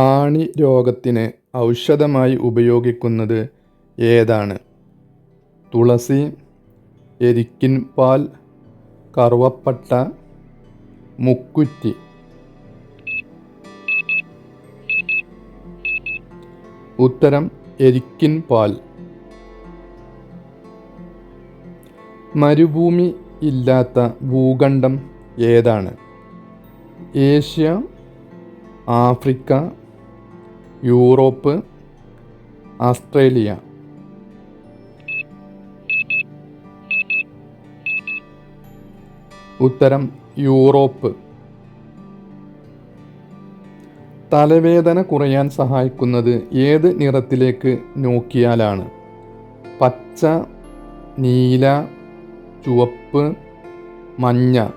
ആണി രോഗത്തിന് ഔഷധമായി ഉപയോഗിക്കുന്നത് ഏതാണ്? തുളസി, എരിക്കിൻ പാൽ, കറുവപ്പട്ട, മുക്കുറ്റി. ഉത്തരം എരിക്കിൻ പാൽ. മരുഭൂമി ഇല്ലാത്ത ഭൂഖണ്ഡം ഏതാണ്? Asia, Africa, Europe, Australia. ഉത്തരം യൂറോപ്പ്. തലവേദന കുറയാൻ സഹായിക്കുന്നത് ഏത് നിറത്തിലേക്ക് നോക്കിയാലാണ്? പച്ച, നീല, ചുവപ്പ്, മഞ്ഞ.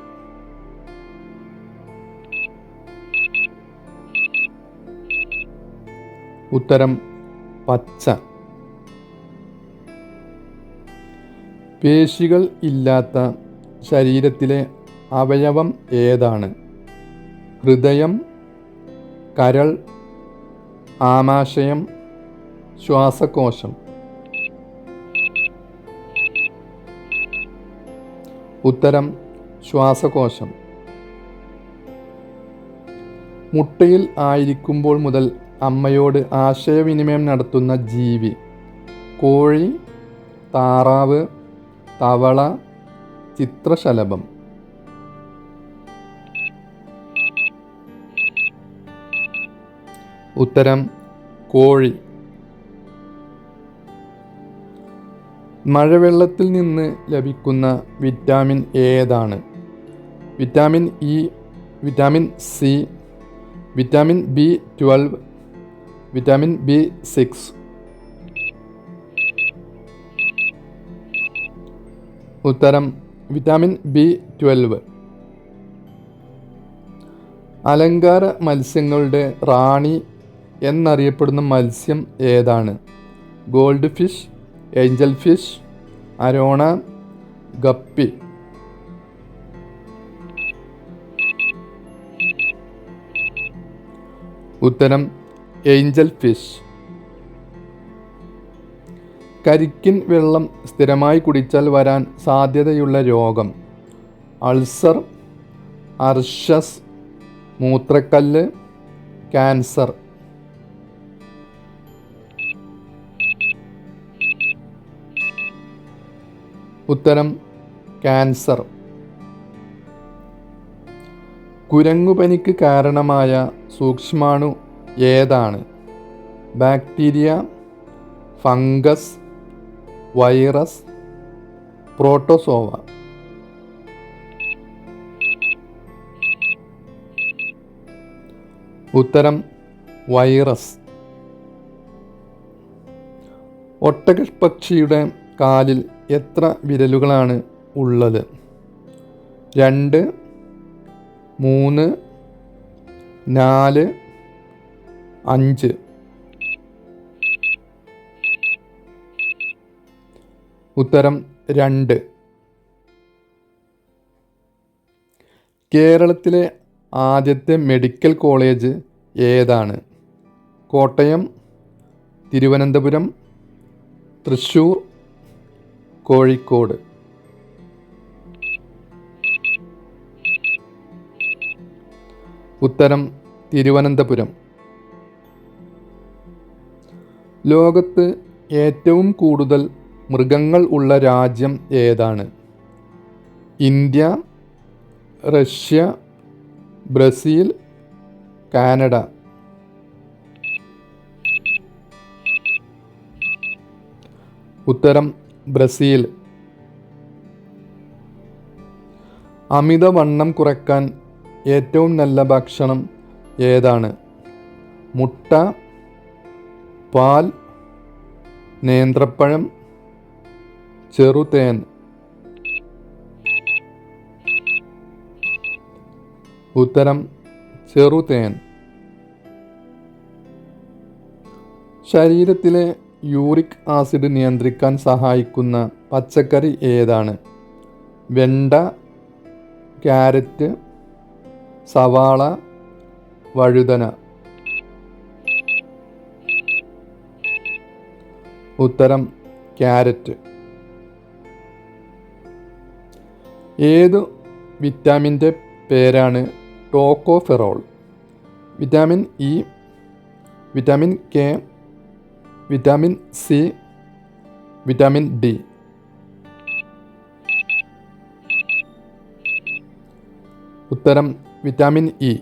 ഉത്തരം പച്ച. പേശികൾ ഇല്ലാത്ത ശരീരത്തിലെ അവയവം ഏതാണ്? ഹൃദയം, കരൾ, ആമാശയം, ശ്വാസകോശം. ഉത്തരം ശ്വാസകോശം. മുട്ടയിൽ ആയിരിക്കുമ്പോൾ മുതൽ അമ്മയോട് ആശയവിനിമയം നടത്തുന്ന ജീവി? കോഴി, താറാവ്, തവള, ചിത്രശലഭം. ഉത്തരം കോഴി. മഴവെള്ളത്തിൽ നിന്ന് ലഭിക്കുന്ന വിറ്റാമിൻ ഏതാണ്? Vitamin E, vitamin C, vitamin B12, vitamin B6. ഉത്തരം വിറ്റാമിൻ B12. അലങ്കാര മത്സ്യങ്ങളുടെ റാണി എന്നറിയപ്പെടുന്ന മത്സ്യം ഏതാണ്? Gold fish, angel fish, arowana, guppy. ഉത്തരം ഏഞ്ചൽ ഫിഷ്. കരിക്കിൻ വെള്ളം സ്ഥിരമായി കുടിച്ചാൽ വരാൻ സാധ്യതയുള്ള രോഗം? അൾസർ, അർഷസ്, മൂത്രക്കല്ല്, ക്യാൻസർ. ഉത്തരം ക്യാൻസർ. കുരങ്ങുപനിക്ക് കാരണമായ സൂക്ഷ്മാണു ഏതാണ്? Bacteria, fungus, virus, protozoa. ഉത്തരം വൈറസ്. ഒട്ടകപ്പക്ഷിയുടെ കാലിൽ എത്ര വിരലുകളാണ് ഉള്ളത്? 2, 3, 4, 5. ഉത്തരം 2. കേരളത്തിലെ ആദ്യത്തെ മെഡിക്കൽ കോളേജ് ഏതാണ്? കോട്ടയം, തിരുവനന്തപുരം, തൃശ്ശൂർ, കോഴിക്കോട്. ഉത്തരം തിരുവനന്തപുരം. ലോകത്ത് ഏറ്റവും കൂടുതൽ മൃഗങ്ങൾ ഉള്ള രാജ്യം ഏതാണ്? India, Russia, Brazil, Canada. ഉത്തരം ബ്രസീൽ. അമിതവണ്ണം കുറയ്ക്കാൻ ഏറ്റവും നല്ല ഭക്ഷണം ഏതാണ്? മുട്ട, പാൽ, നേന്ത്രപ്പഴം, ചെറുതേൻ. ഉത്തരം ചെറുതേൻ. ശരീരത്തിലെ യൂറിക് ആസിഡ് നിയന്ത്രിക്കാൻ സഹായിക്കുന്ന പച്ചക്കറി ഏതാണ്? വെണ്ട, ക്യാരറ്റ്, സവാള, വഴുതന. ഉത്തരം ക്യാരറ്റ്. ഏതു വിറ്റാമിൻ്റെ പേരാണ് tocopherol? Vitamin E, vitamin K, vitamin C, vitamin D. ഉത്തരം വിറ്റാമിൻ ഇ.